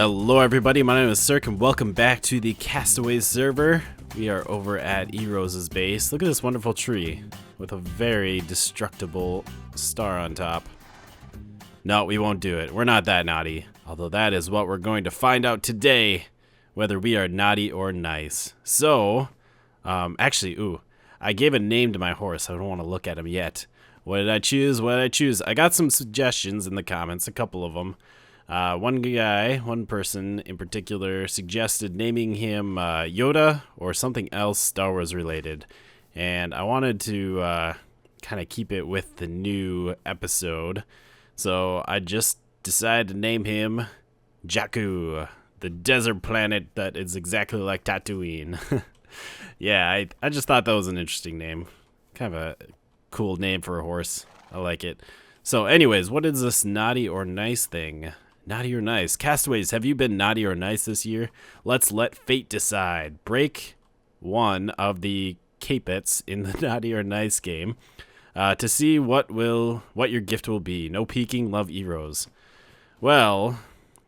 Hello everybody, my name is Cirque and welcome back to the Castaways server. We are over at E-Rose's base. Look at this wonderful tree with a very destructible star on top. No, we won't do it. We're not that naughty. Although that is what we're going to find out today, whether we are naughty or nice. So, I gave a name to my horse. I don't want to look at him yet. What did I choose? I got some suggestions in the comments, a couple of them. One person in particular suggested naming him Yoda or something else Star Wars related. And I wanted to kind of keep it with the new episode. So I just decided to name him Jakku, the desert planet that is exactly like Tatooine. Yeah, I just thought that was an interesting name. Kind of a cool name for a horse. I like it. So anyways, what is this naughty or nice thing? Naughty or nice? Castaways, have you been naughty or nice this year? Let's let fate decide. Break one of the capets in the naughty or nice game to see what your gift will be. No peeking, love E-Rose. Well,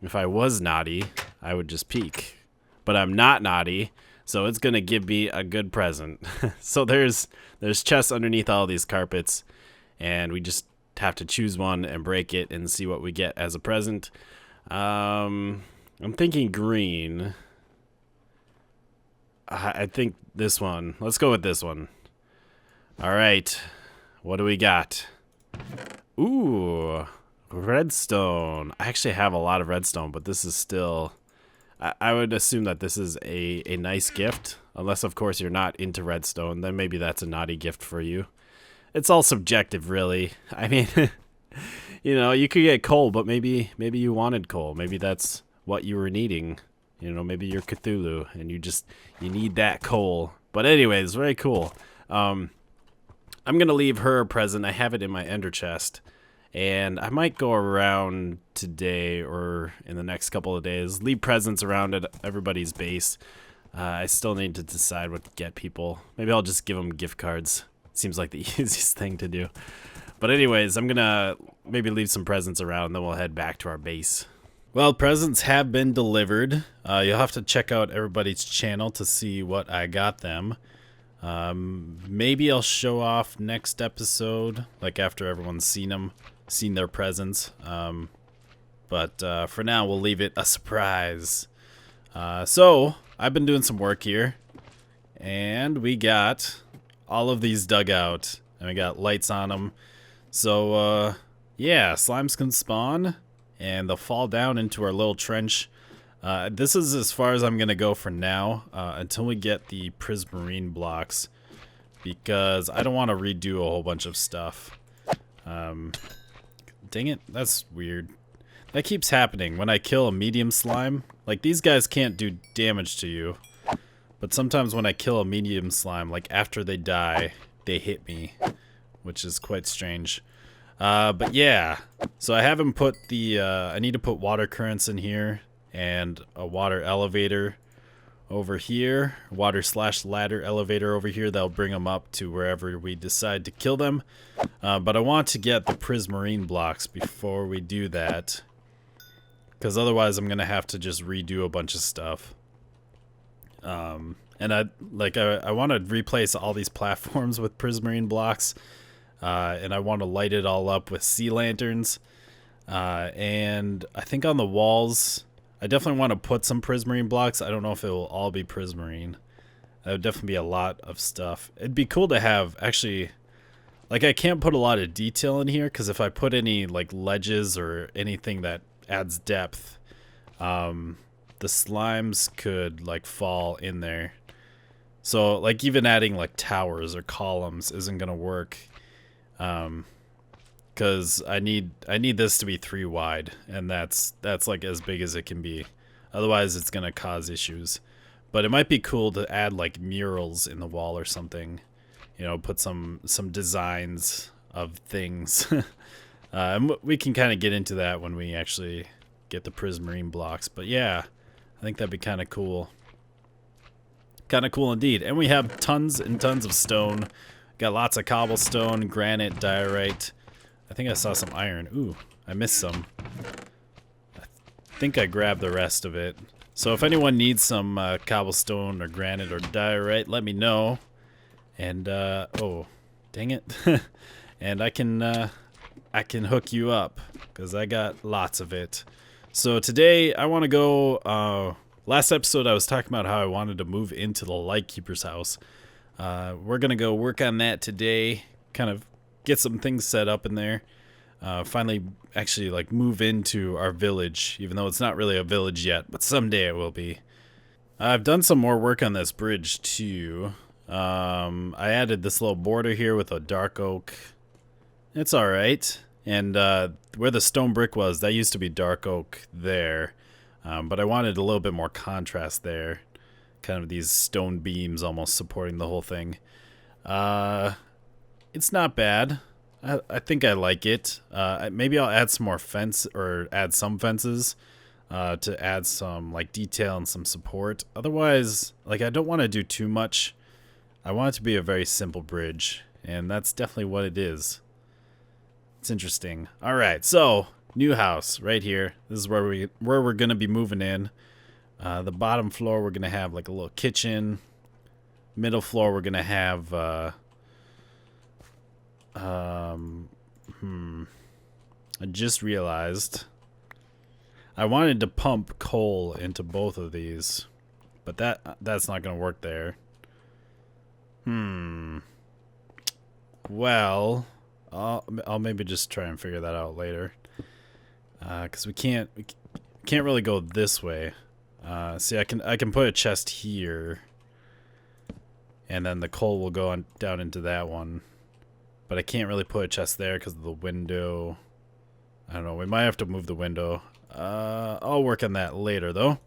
if I was naughty, I would just peek. But I'm not naughty, so it's gonna give me a good present. So there's chests underneath all these carpets, and we just have to choose one and break it and see what we get as a present. I'm thinking green. I think this one. Let's go with this one. All right. What do we got? Ooh, redstone. I actually have a lot of redstone, but this is still... I would assume that this is a nice gift. Unless, of course, you're not into redstone. Then maybe that's a naughty gift for you. It's all subjective, really. I mean, you know, you could get coal, but maybe you wanted coal. Maybe that's what you were needing. You know, maybe you're Cthulhu and you need that coal. But anyways, very cool. I'm gonna leave her a present. I have it in my ender chest, and I might go around today or in the next couple of days, leave presents around at everybody's base. I still need to decide what to get people. Maybe I'll just give them gift cards. Seems like the easiest thing to do. But anyways, I'm gonna maybe leave some presents around, and then we'll head back to our base. Well, presents have been delivered. You'll have to check out everybody's channel to see what I got them. Maybe I'll show off next episode, like after everyone's seen their presents. But for now, we'll leave it a surprise. So, I've been doing some work here, and we got all of these dug out, and we got lights on them. So, yeah, slimes can spawn, and they'll fall down into our little trench. This is as far as I'm going to go for now, until we get the prismarine blocks, because I don't want to redo a whole bunch of stuff. Dang it, that's weird. That keeps happening when I kill a medium slime. Like, these guys can't do damage to you. But sometimes when I kill a medium slime, like after they die, they hit me, which is quite strange. But yeah, so I haven't put the, I need to put water currents in here and a water elevator over here, water/ladder elevator over here. That'll bring them up to wherever we decide to kill them. But I want to get the prismarine blocks before we do that, because otherwise I'm going to have to just redo a bunch of stuff. And I want to replace all these platforms with prismarine blocks, and I want to light it all up with sea lanterns, and I think on the walls, I definitely want to put some prismarine blocks. I don't know if it will all be prismarine. That would definitely be a lot of stuff. It'd be cool to have, actually, like, I can't put a lot of detail in here, because if I put any, like, ledges or anything that adds depth, the slimes could, like, fall in there. So, like, even adding, like, towers or columns isn't gonna work, because I need this to be 3 wide, and that's like as big as it can be. Otherwise, it's gonna cause issues. But it might be cool to add, like, murals in the wall or something. You know, put some designs of things. And we can kind of get into that when we actually get the prismarine blocks. But yeah, I think that'd be kind of cool. Kind of cool indeed. And we have tons and tons of stone. Got lots of cobblestone, granite, diorite. I think I saw some iron. Ooh, I missed some. I think I grabbed the rest of it. So if anyone needs some cobblestone or granite or diorite, let me know. And oh, dang it! And I can hook you up because I got lots of it. So today I want to go. Last episode I was talking about how I wanted to move into the Lightkeeper's house. We're gonna go work on that today. Kind of get some things set up in there. Finally, actually, like move into our village, even though it's not really a village yet, but someday it will be. I've done some more work on this bridge too. I added this little border here with a dark oak. It's all right. And where the stone brick was, that used to be dark oak there. But I wanted a little bit more contrast there. Kind of these stone beams almost supporting the whole thing. It's not bad. I think I like it. Maybe I'll add some more fence or add some fences to add some like detail and some support. Otherwise, like I don't want to do too much. I want it to be a very simple bridge, and that's definitely what it is. It's interesting. All right, so new house right here. This is where we're gonna be moving in. The bottom floor we're gonna have like a little kitchen. Middle floor we're gonna have. I just realized I wanted to pump coal into both of these, but that's not gonna work there. Well, I'll maybe just try and figure that out later. Because we can't really go this way. See, I can put a chest here, and then the coal will go on down into that one. But I can't really put a chest there because of the window. I don't know. We might have to move the window. I'll work on that later, though.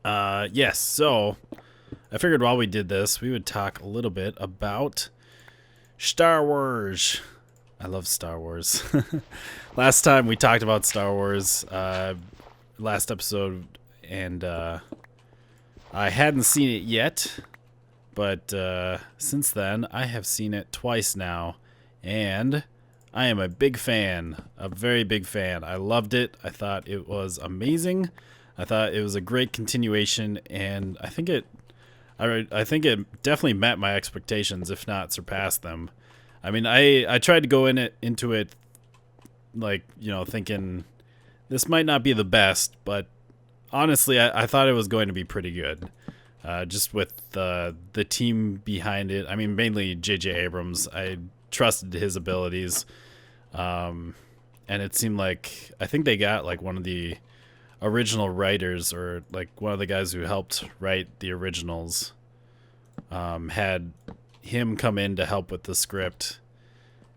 Yes. So I figured while we did this, we would talk a little bit about Star Wars. I love Star Wars. Last time we talked about Star Wars, last episode, and I hadn't seen it yet, but since then I have seen it twice now, and I am a big fan, a very big fan. I loved it. I thought it was amazing. I thought it was a great continuation, and I think it definitely met my expectations, if not surpassed them. I mean, I tried to go into it like, you know, thinking this might not be the best, but honestly, I thought it was going to be pretty good. Just with the team behind it. I mean, mainly J.J. Abrams. I trusted his abilities. And it seemed like, I think they got like one of the original writers, or like one of the guys who helped write the originals, had him come in to help with the script.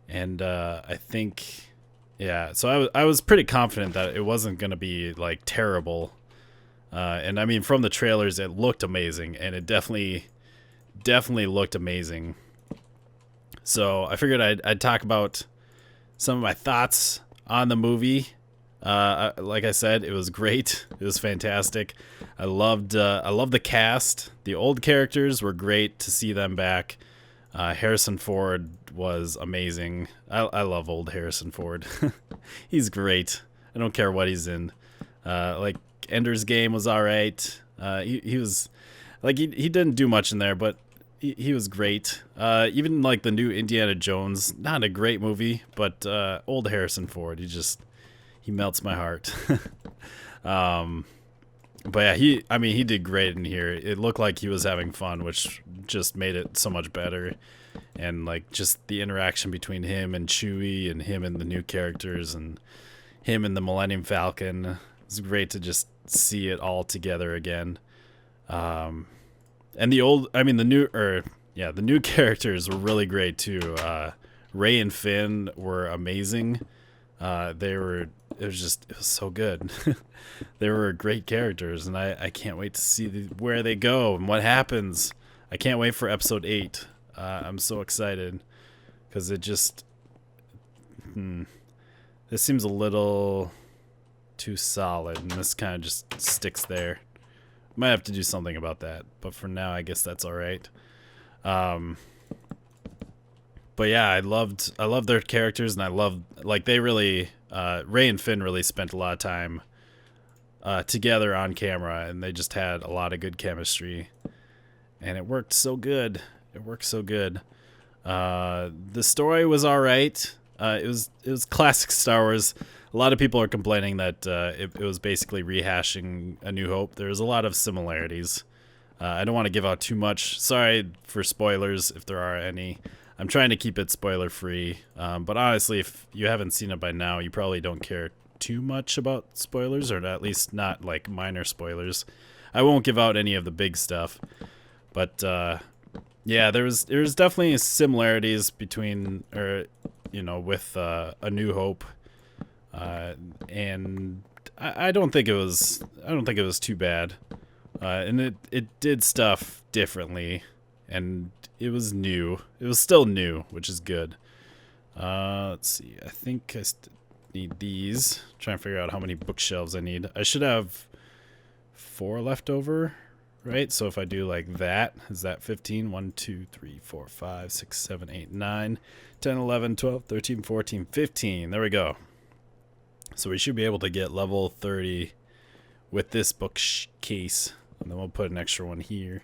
And I think, yeah, so I was pretty confident that it wasn't going to be like terrible. And I mean, from the trailers, it looked amazing, and it definitely looked amazing. So I figured I'd talk about some of my thoughts on the movie. Like I said, it was great. It was fantastic. I loved the cast. The old characters were great to see them back. Harrison Ford was amazing. I love old Harrison Ford. He's great. I don't care what he's in. Like Ender's Game was all right. He was like he didn't do much in there, but he was great. Even like the new Indiana Jones, not a great movie, but old Harrison Ford, he melts my heart. But yeah, he did great in here. It looked like he was having fun, which just made it so much better. And like just the interaction between him and Chewie, and him and the new characters, and him and the Millennium Falcon. It's great to just see it all together again. And the new characters were really great too. Rey and Finn were amazing. It was so good. They were great characters, and I can't wait to see where they go and what happens. I can't wait for episode 8. I'm so excited because it just this seems a little too solid, and this kind of just sticks there. Might have to do something about that, but for now, I guess that's all right. But yeah, I loved their characters, and I loved, like, they really Rey and Finn really spent a lot of time together on camera, and they just had a lot of good chemistry, and it worked so good. It worked so good. The story was all right. It was classic Star Wars. A lot of people are complaining that it was basically rehashing A New Hope. There's a lot of similarities. I don't want to give out too much. Sorry for spoilers if there are any. I'm trying to keep it spoiler free. But honestly, if you haven't seen it by now, you probably don't care too much about spoilers, or at least not like minor spoilers. I won't give out any of the big stuff. But yeah, there's definitely similarities between, or with A New Hope, and I don't think it was too bad, and it did stuff differently, and it was new. It was still new, which is good. Let's see. I think I need these. Trying to figure out how many bookshelves I need. I should have 4 left over. Right, so if I do like that, is that 15? 1, 2, 3, 4, 5, 6, 7, 8, 9, 10, 11, 12, 13, 14, 15. There we go. So we should be able to get level 30 with this bookcase. And then we'll put an extra one here.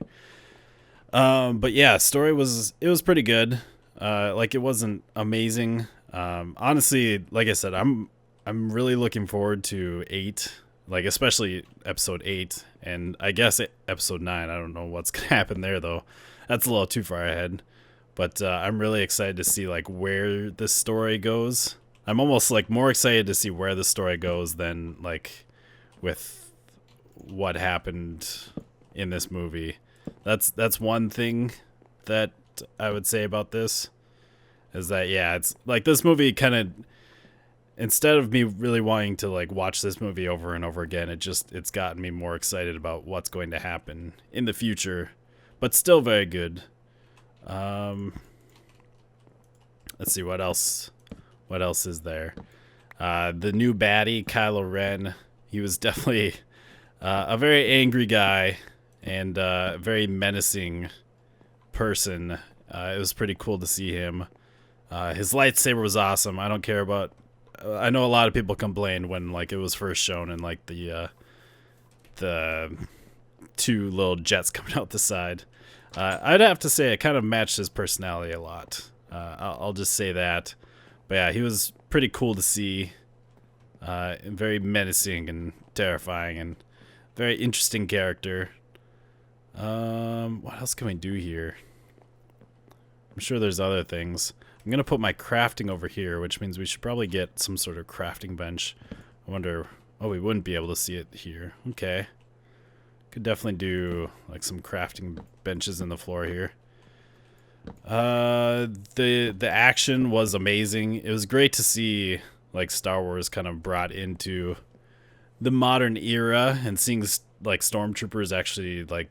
But yeah, story was pretty good. Like, it wasn't amazing. Honestly, like I said, I'm really looking forward to 8. Like, especially episode 8, and I guess episode 9. I don't know what's going to happen there, though. That's a little too far ahead. But I'm really excited to see, like, where this story goes. I'm almost, like, more excited to see where the story goes than, like, with what happened in this movie. That's one thing that I would say about this, is that, yeah, it's, like, this movie kind of... Instead of me really wanting to like watch this movie over and over again, it's gotten me more excited about what's going to happen in the future, but still very good. Let's see what else is there. The new baddie, Kylo Ren. He was definitely a very angry guy and a very menacing person. It was pretty cool to see him. His lightsaber was awesome. I don't care about... I know a lot of people complained when like it was first shown, and like the 2 little jets coming out the side. I'd have to say it kind of matched his personality a lot. I'll just say that. But yeah, he was pretty cool to see. And very menacing and terrifying, and very interesting character. What else can we do here? I'm sure there's other things. I'm going to put my crafting over here, which means we should probably get some sort of crafting bench. I wonder... Oh, we wouldn't be able to see it here. Okay. Could definitely do like some crafting benches in the floor here. The action was amazing. It was great to see like Star Wars kind of brought into the modern era, and seeing like stormtroopers actually like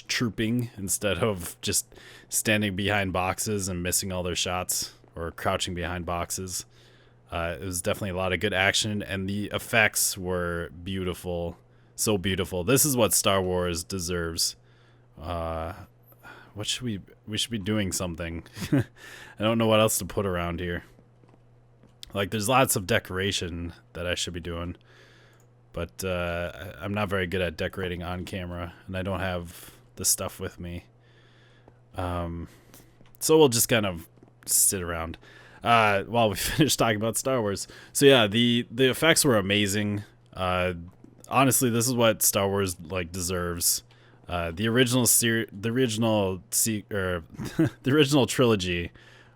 trooping instead of just standing behind boxes and missing all their shots, or crouching behind boxes. It was definitely a lot of good action, and the effects were beautiful. So beautiful. This is what Star Wars deserves. What should we should be doing something. I don't know what else to put around here. Like, there's lots of decoration that I should be doing, but I'm not very good at decorating on camera, and I don't have the stuff with me. So we'll just kind of sit around while we finish talking about Star Wars. So yeah, the effects were amazing. Honestly, this is what Star Wars like deserves. The original the original trilogy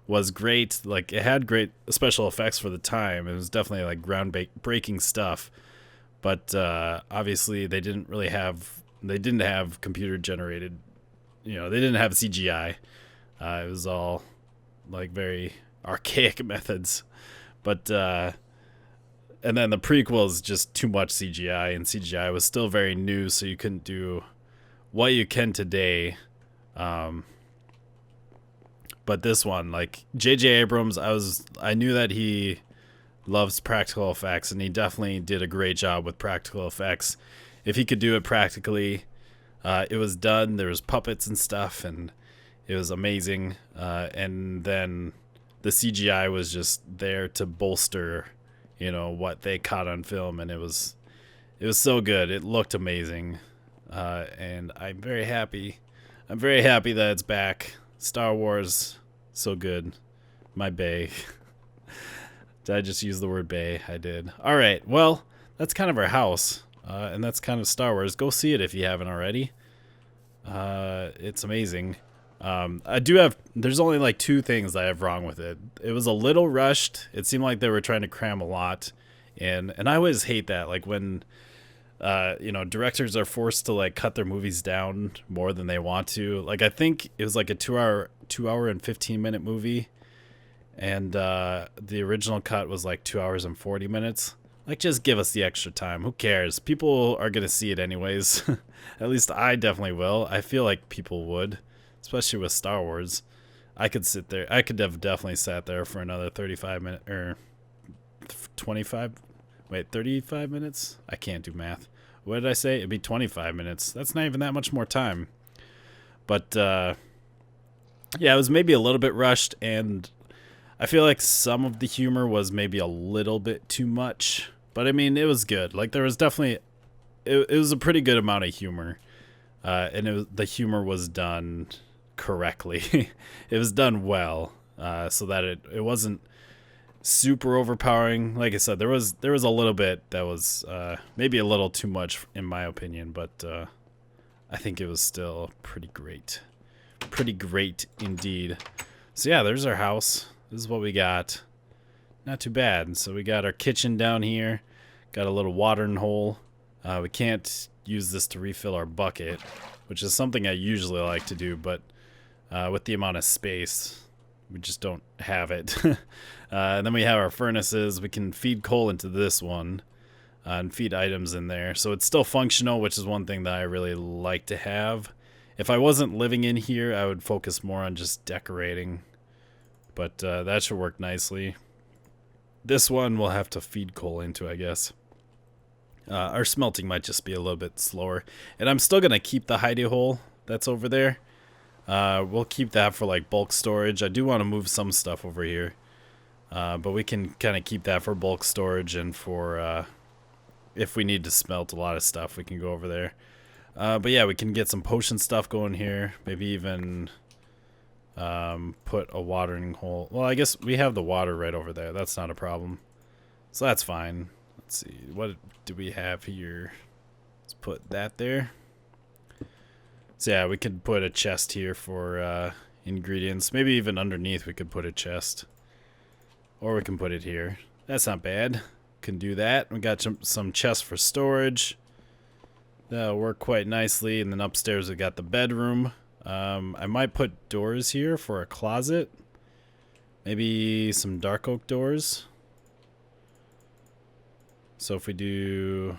was great. Like, it had great special effects for the time. It was definitely like groundbreaking stuff. But obviously they didn't have computer generated, they didn't have CGI. It was all like very archaic methods. But and then the prequels, just too much CGI, and CGI was still very new, so you couldn't do what you can today. But this one, like J.J. Abrams, I knew that he loves practical effects, and he definitely did a great job with practical effects. If he could do it practically, it was done. There was puppets and stuff, and it was amazing. And then the CGI was just there to bolster, what they caught on film, and it was It was so good. It looked amazing. And I'm very happy. I'm very happy that it's back. Star Wars, so good. My bae. Did I just use the word bae? I did. All right. Well, that's kind of our house. And that's kind of Star Wars. Go see it if you haven't already. It's amazing. There's only like 2 things I have wrong with it. It was a little rushed. It seemed like they were trying to cram a lot. And I always hate that. Like when, directors are forced to like cut their movies down more than they want to. Like I think it was like a 2 hour and 15-minute movie. And, the original cut was like 2 hours and 40 minutes. Like, just give us the extra time. Who cares? People are going to see it anyways. At least I definitely will. I feel like people would, especially with Star Wars. I could sit there. I could have definitely sat there for another 35 minutes, or 35. Wait, 35 minutes? I can't do math. What did I say? It'd be 25 minutes. That's not even that much more time. But, yeah, it was maybe a little bit rushed, and I feel like some of the humor was maybe a little bit too much. But I mean, it was good. Like there was definitely, it was a pretty good amount of humor, and the humor was done correctly. It was done well, so that it wasn't super overpowering. Like I said, there was a little bit that was maybe a little too much in my opinion, but I think it was still pretty great indeed. So yeah, there's our house. This is what we got. Not too bad. So we got our kitchen down here. Got a little watering hole. We can't use this to refill our bucket, which is something I usually like to do, but with the amount of space, we just don't have it. And then we have our furnaces. We can feed coal into this one and feed items in there. So it's still functional, which is one thing that I really like to have. If I wasn't living in here, I would focus more on just decorating. But that should work nicely. This one we'll have to feed coal into, I guess. Our smelting might just be a little bit slower. And I'm still going to keep the hidey hole that's over there. We'll keep that for like bulk storage. I do want to move some stuff over here. But we can kind of keep that for bulk storage and for if we need to smelt a lot of stuff, we can go over there. But yeah, we can get some potion stuff going here. Maybe even put a watering hole. Well, I guess we have the water right over there. That's not a problem. So that's fine. Let's see. What do we have here? Let's put that there. So yeah, we could put a chest here for ingredients. Maybe even underneath we could put a chest. Or we can put it here. That's not bad. Can do that. We got some chests for storage. That'll work quite nicely. And then upstairs we got the bedroom. I might put doors here for a closet. Maybe some dark oak doors. So if we do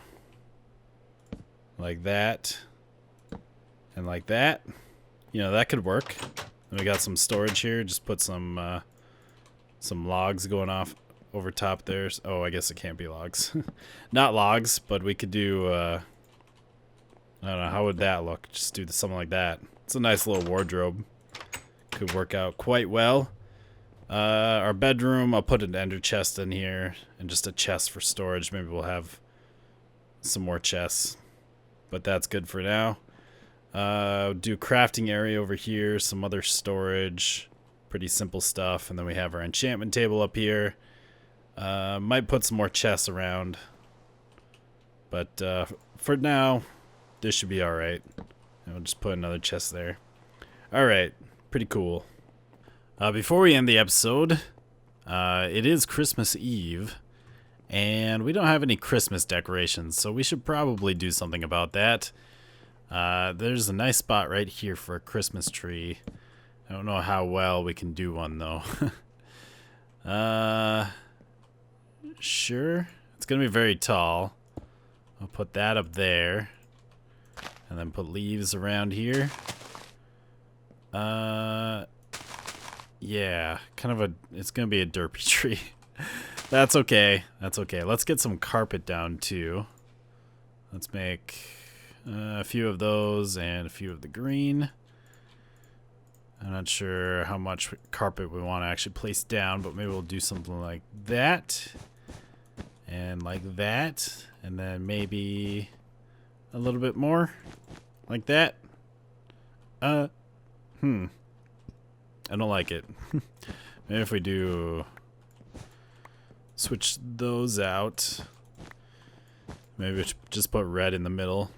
like that and like that, that could work. And we got some storage here. Just put some logs going off over top there. Oh, I guess it can't be logs. Not logs, but we could do, I don't know, how would that look? Just do something like that. It's a nice little wardrobe. Could work out quite well. Our bedroom, I'll put an ender chest in here and just a chest for storage. Maybe we'll have some more chests, but that's good for now. Do crafting area over here, some other storage, pretty simple stuff. And then we have our enchantment table up here. Might put some more chests around, but for now, this should be all right. And we'll just put another chest there. All right, pretty cool. Before we end the episode, it is Christmas Eve, and we don't have any Christmas decorations, so we should probably do something about that. There's a nice spot right here for a Christmas tree. I don't know how well we can do one, though. Sure. It's going to be very tall. I'll put that up there. And then put leaves around here. Yeah, it's gonna be a derpy tree. That's okay. That's okay. Let's get some carpet down too. Let's make a few of those and a few of the green. I'm not sure how much carpet we want to actually place down, but maybe we'll do something like that. And like that. And then maybe a little bit more. Like that. I don't like it. Maybe if we do switch those out. Maybe just put red in the middle.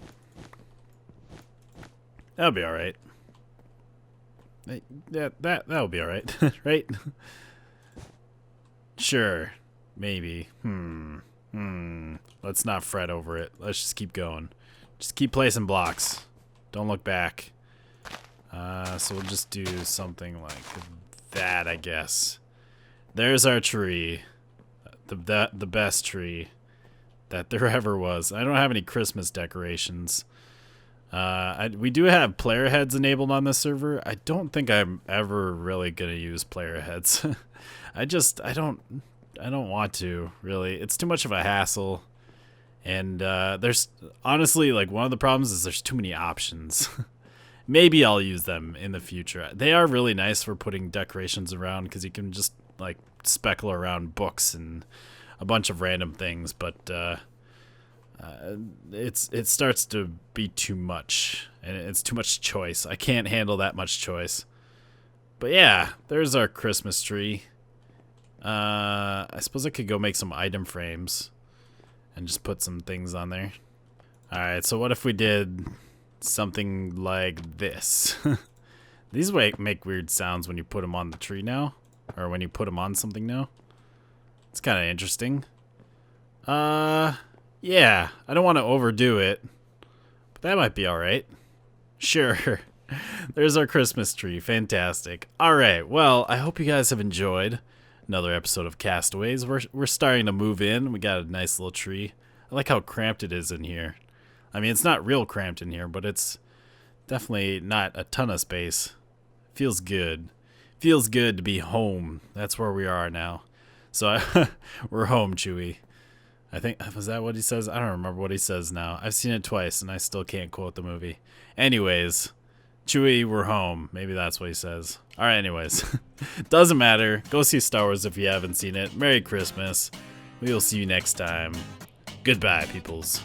That'll be alright. That'll be alright, right? Sure. Maybe. Let's not fret over it. Let's just keep going. Just keep placing blocks. Don't look back. So we'll just do something like that, I guess. There's our tree. The best tree that there ever was. I don't have any Christmas decorations. We do have player heads enabled on this server. I don't think I'm ever really gonna use player heads. I don't want to, really. It's too much of a hassle. And there's honestly, like, one of the problems is there's too many options. Maybe I'll use them in the future. They are really nice for putting decorations around because you can just like speckle around books and a bunch of random things, but it starts to be too much, and it's too much choice. I can't handle that much choice. But yeah, there's our Christmas tree. I suppose I could go make some item frames and just put some things on there. Alright, so what if we did something like this? These make weird sounds when you put them on the tree now, or when you put them on something now. It's kind of interesting. Yeah, I don't want to overdo it, but that might be alright. Sure. There's our Christmas tree. Fantastic. Alright, well, I hope you guys have enjoyed another episode of Castaways. We're starting to move in. We got a nice little tree. I like how cramped it is in here. I mean, it's not real cramped in here, but it's definitely not a ton of space. Feels good. Feels good to be home. That's where we are now. So we're home, Chewy. I think, was that what he says? I don't remember what he says now. I've seen it twice, and I still can't quote the movie. Anyways, Chewy, we're home. Maybe that's what he says. All right, anyways. Doesn't matter. Go see Star Wars if you haven't seen it. Merry Christmas. We will see you next time. Goodbye, peoples.